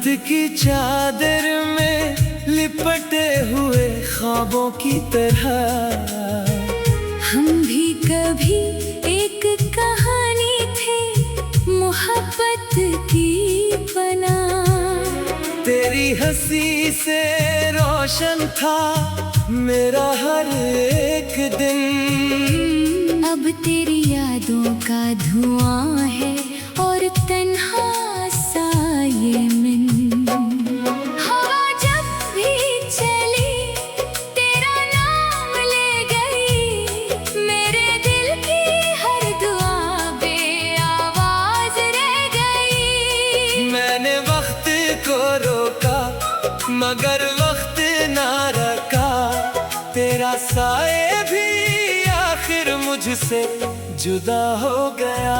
की चादर में लिपटे हुए ख्वाबों की तरह हम भी कभी एक कहानी थे मोहब्बत की बना। तेरी हंसी से रोशन था मेरा हर एक दिन। अब तेरी यादों का धुआं है और तन्हा सा ये मन। हवा जब भी चली तेरा नाम ले गई। मेरे दिल की हर दुआ बेआवाज रह गई। मैंने वक्त को रोका मगर वक्त ना रखा। तेरा साए भी आखिर मुझसे जुदा हो गया।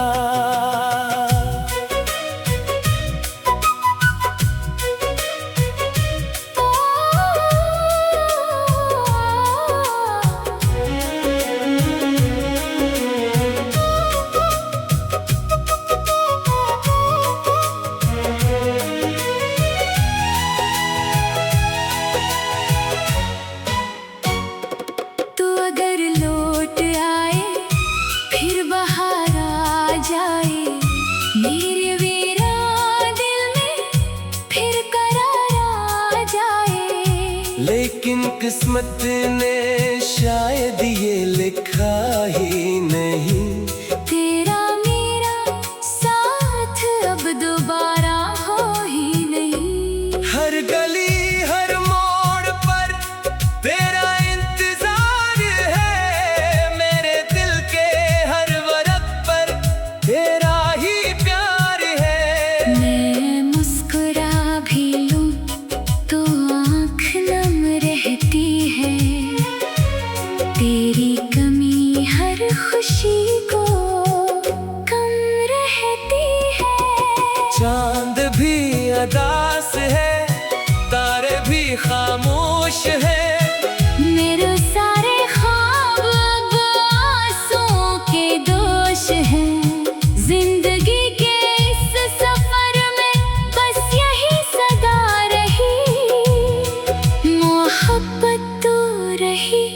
लेकिन किस्मत ने शायद ये लिखा ही नहीं। तेरा मेरा साथ अब दोबारा हो ही नहीं। हर गली हर मोड़ पर तेरा इंतजार है। मेरे दिल के हर वरक पर तेरा ही प्यार है। मैं मुस्कुरा भी लूं तो आँख नम रहती है। तेरी कमी हर खुशी को कम रहती है। चांद भी अदास है तारे भी खामोश है। मेरे सारे ख्वाब अब आंसुओं के दोष हैं। जिंदगी के इस सफर में बस यही सदा रही। मोहब्बत तो रही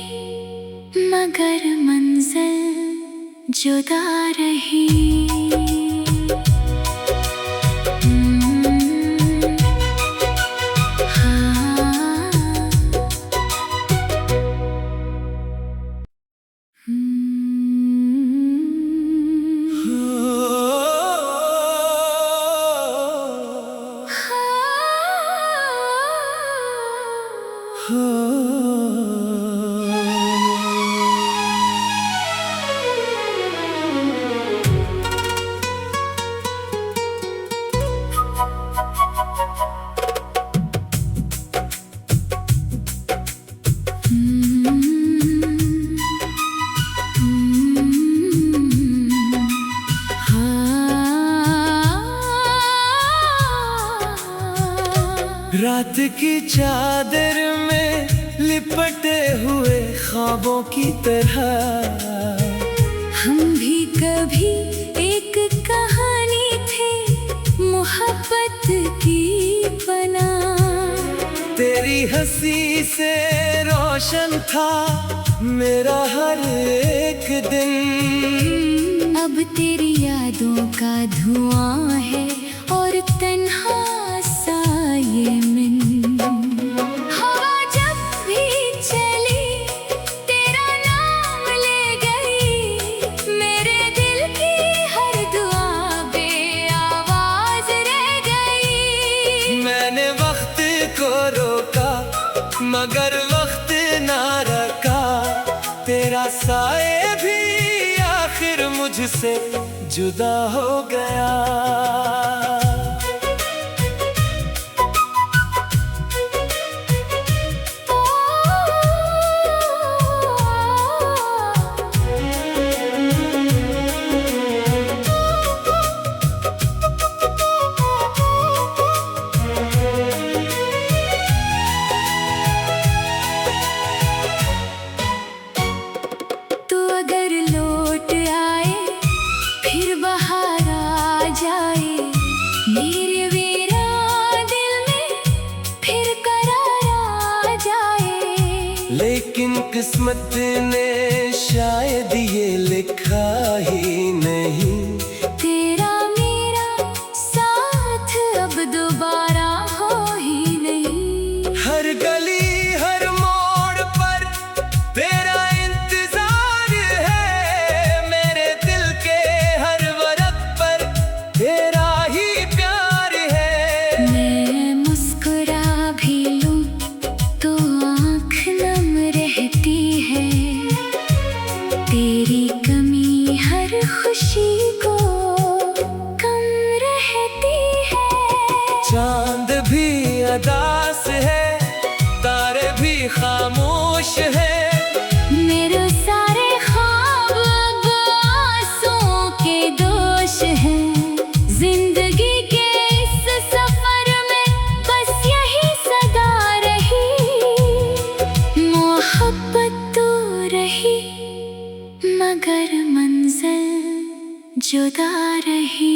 मगर मंजिल जुदा रही। रात की चादर में लिपटे हुए ख्वाबों की तरह हम भी कभी एक कहानी थे मोहब्बत की बना। तेरी हंसी से रोशन था मेरा हर एक दिन। अब तेरी यादों का धुआं है और तन्हा सा ये मन। हवा जब भी चली तेरा नाम ले गई। मेरे दिल की हर दुआ बेआवाज रह गई। मैंने वक्त को रोका मगर वक्त ना रखा। तेरा साए भी आखिर मुझसे जुदा हो गया। तो अगर लौट आए फिर बहार आ जाए। किस्मत ने शायद ये लिखा ही नहीं, तेरा मेरा साथ अब दोबारा हो ही नहीं। हर गली हर मोड़ पर तेरा इंतजार है, मेरे दिल के हर वरक पर तेरा ही प्यार है। मैं मुस्कुरा भी लूं तो आँख नम रहती है, तेरी कमी हर खुशी को कम रहती है। चांद भी अदास है, तारे भी खामोश है, मेरे सारे ख्वाब अब आंसुओं के दोष हैं। जिंदगी के इस सफर में बस यही सदा रही, मोहब्बत तो रही मगर मंजिल जुदा रही।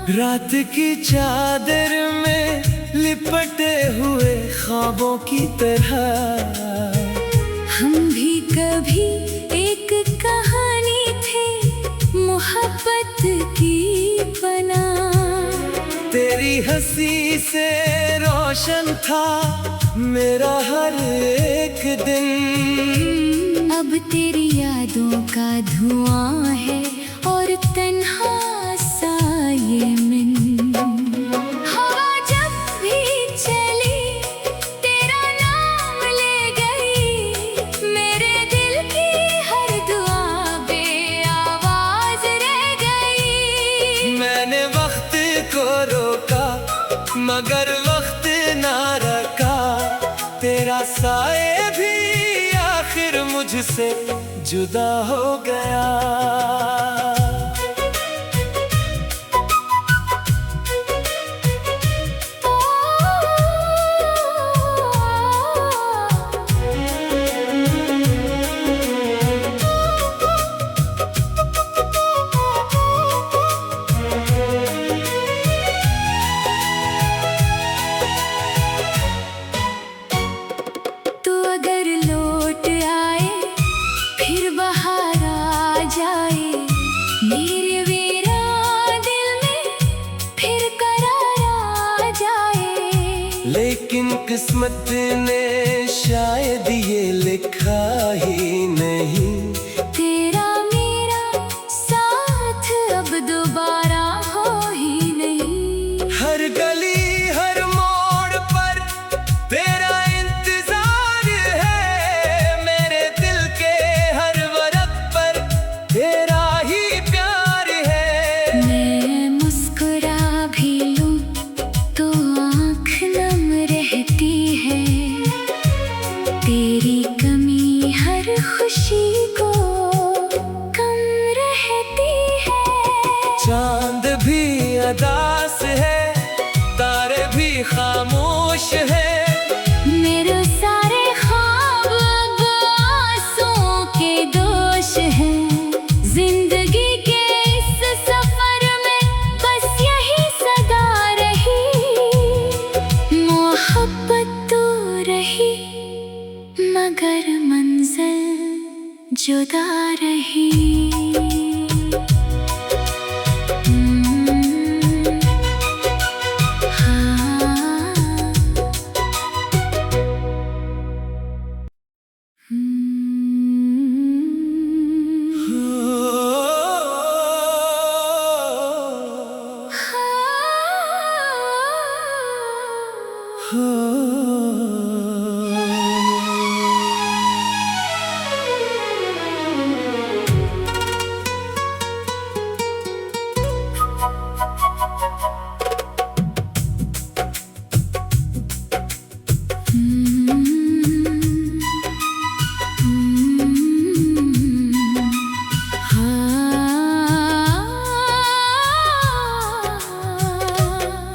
रात की चादर में लिपटे हुए ख्वाबों की तरह हम भी कभी एक कहानी थे मोहब्बत की बना। तेरी हंसी से रोशन था मेरा हर एक दिन, अब तेरी यादों का धुआं है और तन्हा सा ये मन। हवा जब भी चली तेरा नाम ले गई, मेरे दिल की हर दुआ बेआवाज रह गई। मैंने वक्त को रोका मगर वक्त ना रखा, तेरा साए भी आखिर मुझसे जुदा हो गया। तो अगर लौट आए फिर बाहर आ जाए, मेरे वीरान दिल में फिर करार आ जाए। लेकिन किस्मत ने शायद ये लिखा ही नहीं, तेरा मेरा साथ अब दोबारा हो ही नहीं। हर गली हर मोड़ पर तेरा इंतजार है, मेरे दिल के हर वरक पर तेरा ही प्यार है। मैं मुस्कुरा भी लूं तो आँख नम रहती है, तेरी कमी हर खुशी को कम रहती है। चांद भी अदास है, तारे भी खामोश है, मेरे सारे ख्वाब अब आंसुओं के दोष हैं। जिंदगी के इस सफर में बस यही सदा रही, मोहब्बत तो रही मगर मंजिल जुदा रही।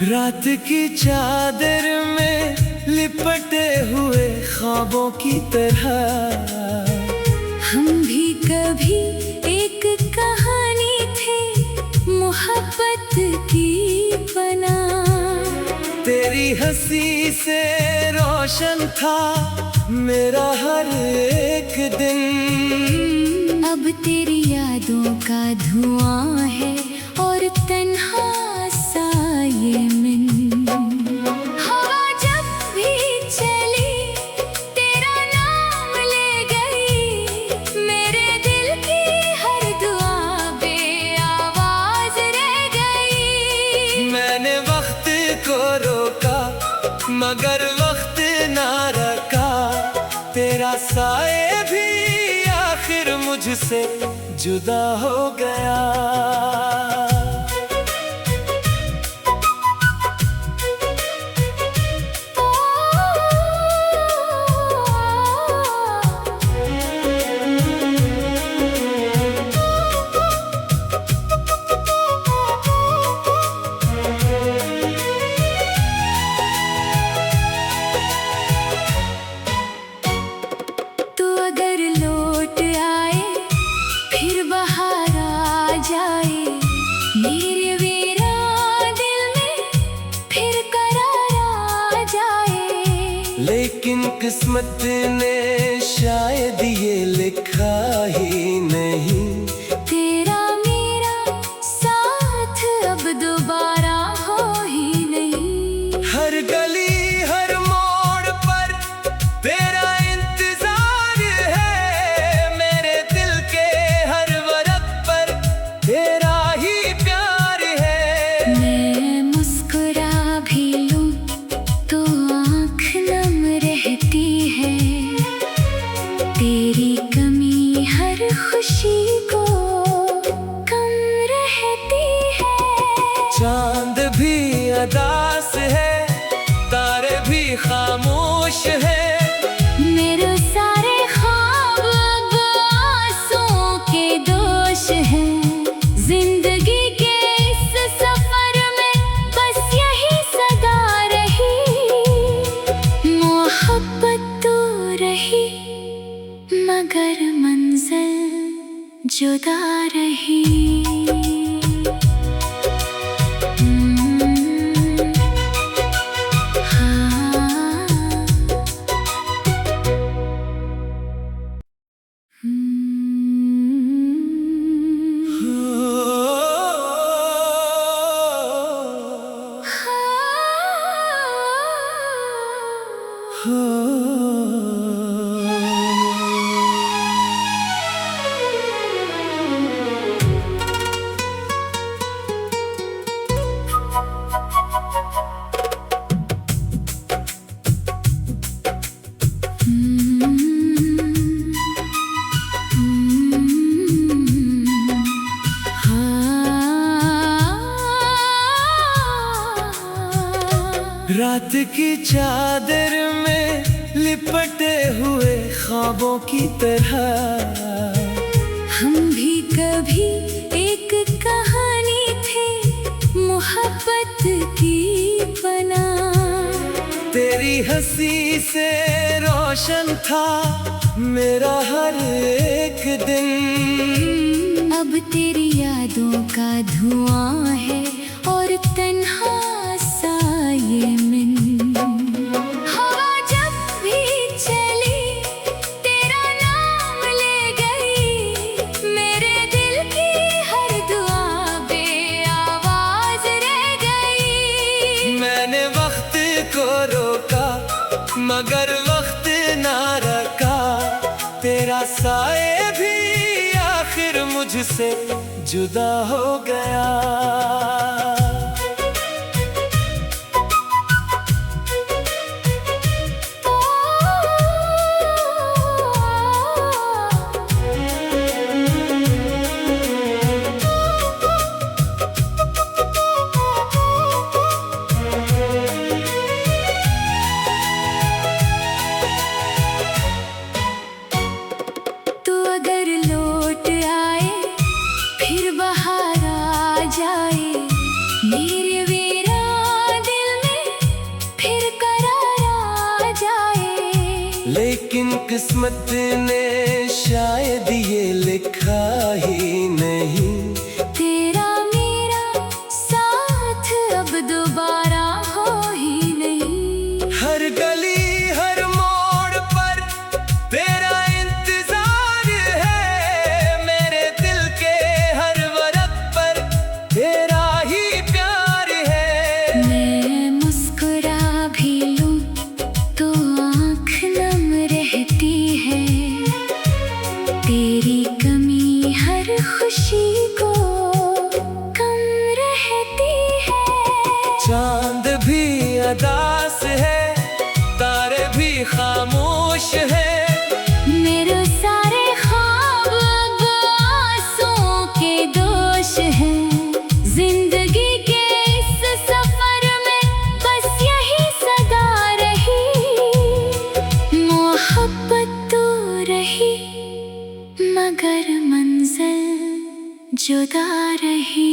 रात की चादर में लिपटे हुए ख्वाबों की तरह हम भी कभी एक कहानी थे मोहब्बत की बना। तेरी हंसी से रोशन था मेरा हर एक दिन। अब तेरी यादों का धुआं है और तन्हा सा ये मन। हवा जब भी चली तेरा नाम ले गई। मेरे दिल की हर दुआ बेआवाज रह गई। मैंने वक्त को रोका मगर वक्त ना रखा। तेरा साए भी आखिर मुझसे जुदा हो गया। लेकिन किस्मत ने शायद ये लिखा ही नहीं। तेरा मेरा साथ अब दोबारा हो ही नहीं। हर गली हर मोड़ पर तेरा इंतजार है। मेरे दिल के हर वरक पर तेरा ही प्यार है। मैं मुस्कुरा भी लूं तो आँख नम रहती है। तेरी कमी हर खुशी को कम रहती है। चांद भी अदास है तारे भी खामोश है। मेरे सारे ख्वाब अब आंसुओं के दोष हैं। जिंदगी के इस सफर में बस यही सदा रही। मोहब्बत तो रही मगर मंजिल जुदा रही। रात की चादर में लिपटे हुए ख्वाबों की तरह हम भी कभी एक कहानी थे मोहब्बत की बना। तेरी हंसी से रोशन था मेरा हर एक दिन। अब तेरी यादों का धुआं है और तन्हा सा ये मन। हवा जब भी चली तेरा नाम ले गई। मेरे दिल की हर दुआ बेआवाज रह गई। मैंने वक्त को रोका मगर वक्त ना रखा। तेरा साए भी आखिर मुझसे जुदा हो गया। लेकिन किस्मत ने शायद ये लिखा ही नहीं, तेरा मेरा साथ अब दोबारा हो ही नहीं। हर गली हर मोड़ पर तेरा इंतजार है, मेरे दिल के हर वरक पर तेरा ही प्यार है। मैं मुस्कुरा भी लूं तो आँख नम रहती है, तेरी कमी हर खुशी को कम रहती है। चांद भी अदास है, तारे भी खामोश है, मेरे सारे ख्वाब अब आंसुओं के दोष है। जिंदगी के इस सफर में बस यही सदा रही, मोहब्बत तो रही मगर मंजिल जुदा रही।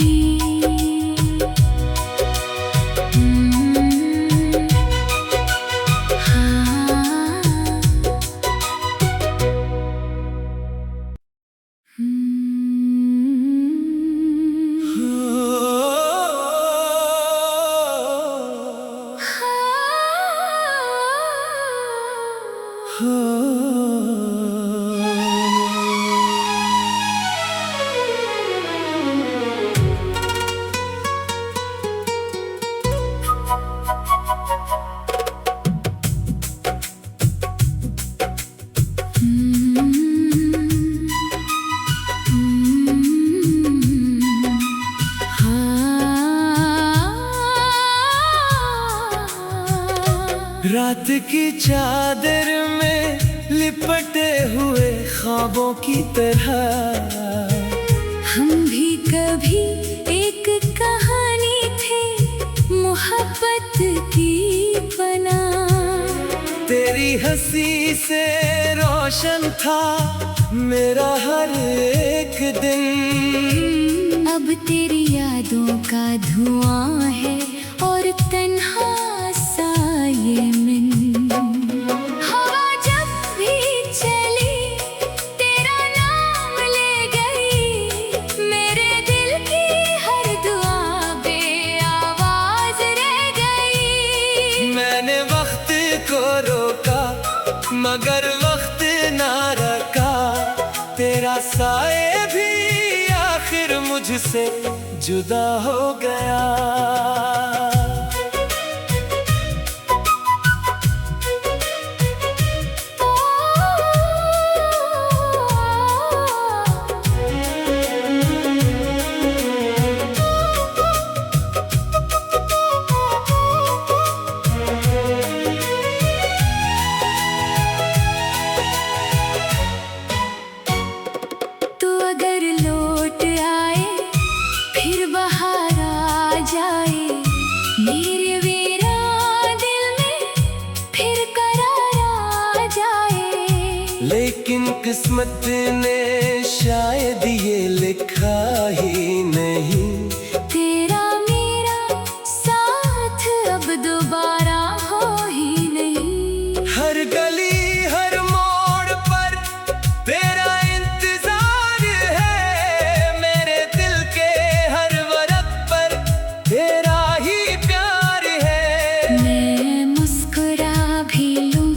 रात की चादर में लिपटे हुए ख्वाबों की तरह हम भी कभी एक कहानी थे मोहब्बत की बना। तेरी हंसी से रोशन था मेरा हर एक दिन, अब तेरी यादों का धुआं है और तन्हा सा ये मन। हवा जब भी चली तेरा नाम ले गई, मेरे दिल की हर दुआ बेआवाज रह गई। मैंने वक्त को रोका मगर वक्त ना रखा, तेरा साए भी आखिर मुझसे जुदा हो गया। तो अगर लौट आए फिर बाहर आ जाए, मेरे वीरान दिल में फिर करार आ जाए। लेकिन किस्मत ने शायद ये लिखा ही नहीं, तेरा मेरा साथ अब दोबारा हो ही नहीं। हर गली हर मोड़ पर तेरा इंतजार है, मेरे दिल के हर वरक पर तेरा ही प्यार है। मैं मुस्कुरा भी लूं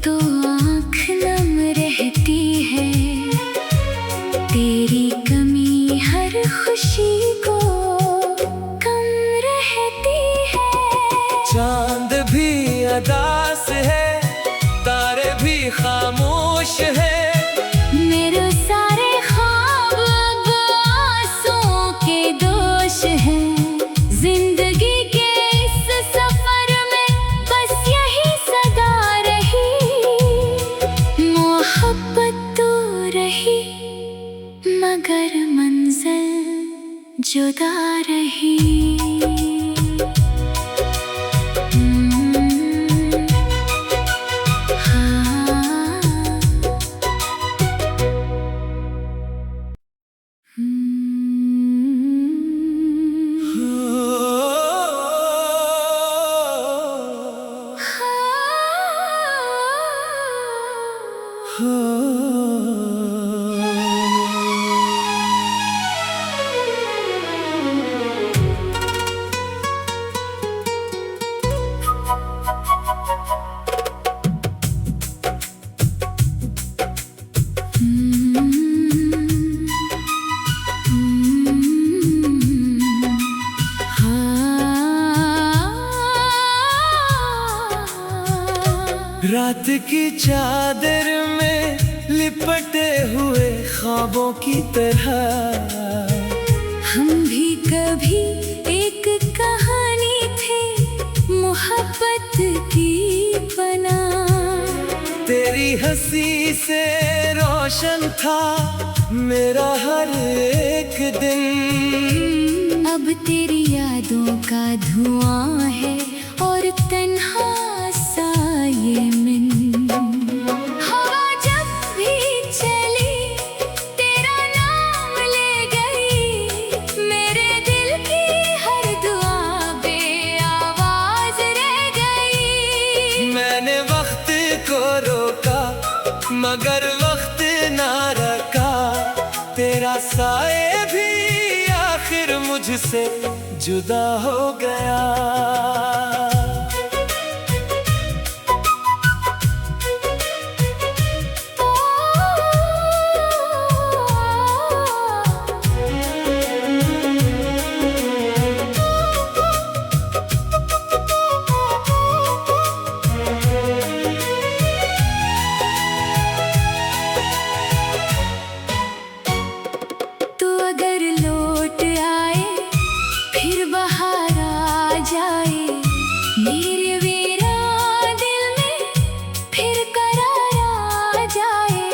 तो आँख नम रहती है, तेरी कमी हर खुशी रात की चादर में लिपटे हुए ख्वाबों की तरह हम भी कभी एक कहानी थे मोहब्बत की बना। तेरी हंसी से रोशन था मेरा हर एक दिन। अब तेरी यादों का धुआं है और तन्हा सा ये मन। हवा जब भी चली तेरा नाम ले गई। मेरे दिल की हर दुआ बेआवाज रह गई। मैंने वक्त को रोका मगर वक्त ना रखा। तेरा साए भी आखिर मुझसे जुदा हो गया। तो अगर लौट आए फिर बाहर आ जाए। मेरे वीरा दिल में फिर करार आ जाए।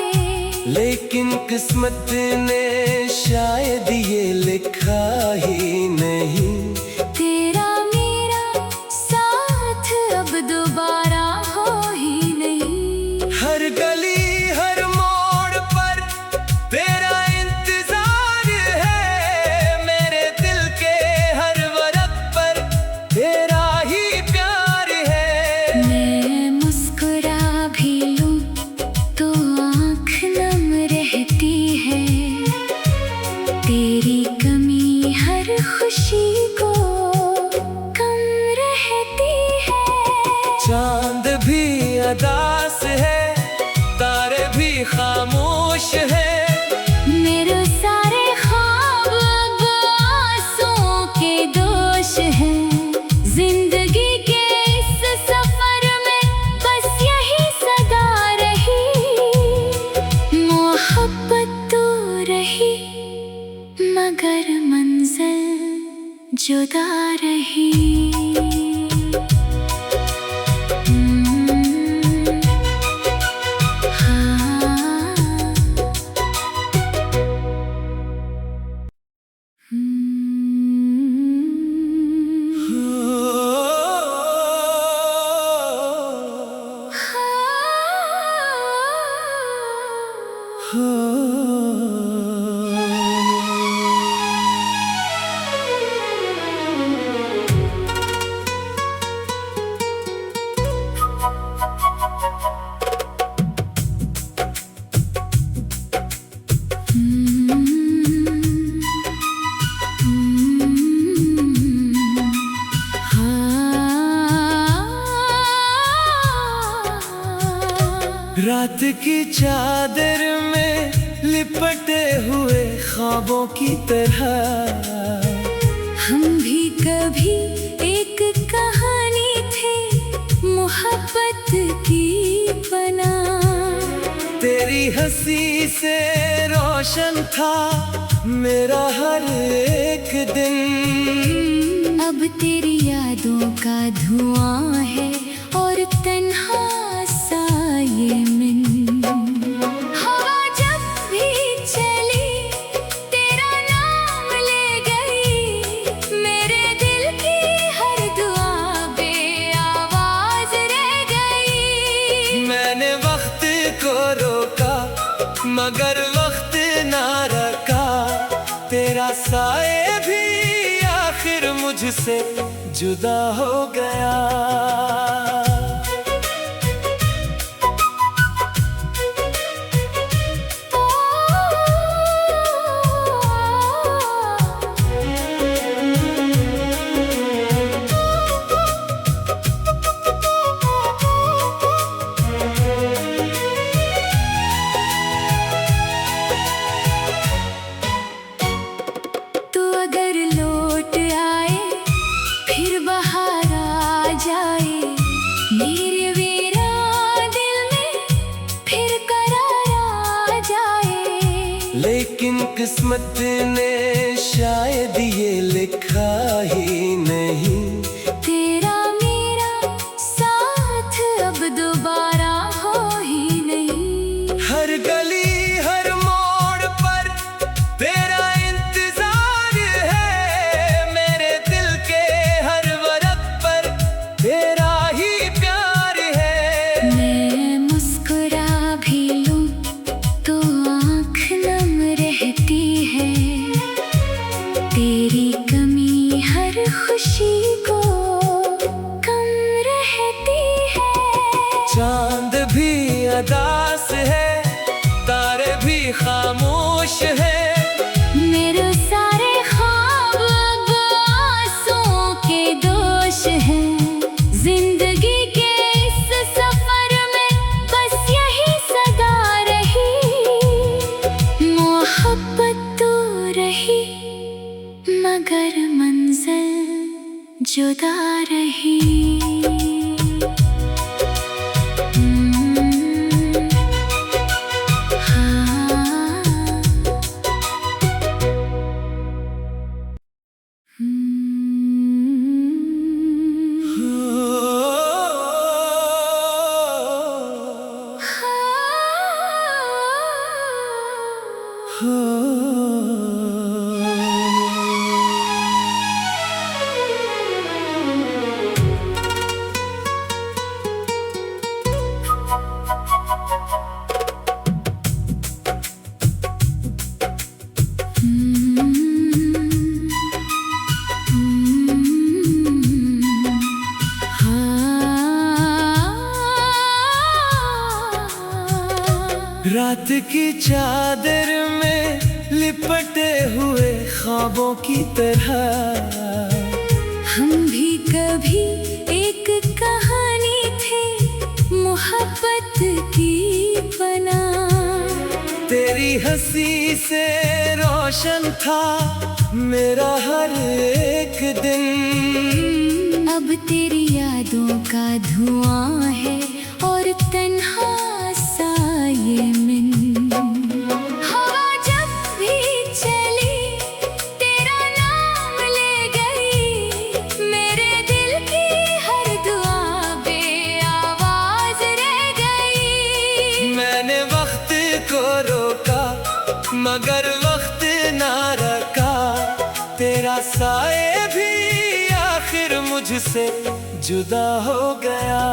लेकिन किस्मत ने शायद ये लिखा ही नहीं। तेरा मेरा साथ अब दोबारा हो ही नहीं। हर गली हर मोड़ पर तेरा इंतजार है। मेरे दिल के हर वरक पर तेरा ही प्यार है। मैं मुस्कुरा भी लूं तो आँख नम रहती है। तेरी कमी हर खुशी को कम रहती है। चांद भी अदास है तारे भी खामोश है। मेरे सारे ख्वाब अब आंसुओं के दोष हैं। जिंदगी के इस सफर में बस यही सदा रही। मोहब्बत तो रही मगर मंजिल जुदा रही। रात की चादर में लिपटे हुए ख्वाबों की तरह हम भी कभी एक कहानी थे मोहब्बत की बना। तेरी हंसी से रोशन था मेरा हर एक दिन। अब तेरी यादों का धुआं है और तन्हा सा ये मन। हवा जब भी चली तेरा नाम ले गई। मेरे दिल की हर दुआ बेआवाज रह गई। मैंने वक्त को रोका मगर वक्त ना रखा। तेरा साए भी आखिर मुझसे जुदा हो गया। किस्मत ने शायद ये लिखा ही नहीं, तेरा मेरा साथ अब दोबारा हो ही नहीं। हर गली हर मोड़ पर तेरा इंतजार है, मेरे दिल के हर वरक पर तेरा ही प्यार है। मैं मुस्कुरा भी लूं तो आँख नम रहती है, तेरी कमी हर खुशी को कम रहती है। चांद भी अदास है, तारे भी खामोश है, मेरे सारे ख्वाब अब आंसुओं के दोष हैं। जिंदगी के इस सफर में बस यही सदा रही, मोहब्बत तो रही मगर मंजिल जुदा रही। रात की चादर में लिपटे हुए ख्वाबों की तरह हम भी कभी एक कहानी थे मोहब्बत की बना। तेरी हंसी से रोशन था मेरा हर एक दिन, अब तेरी यादों का धुआं है और तन्हा सा ये मन। हवा जब भी चली तेरा नाम ले गई, मेरे दिल की हर दुआ बेआवाज रह गई। मैंने वक्त को रोका मगर वक्त ना रखा, तेरा साए भी आखिर मुझसे जुदा हो गया।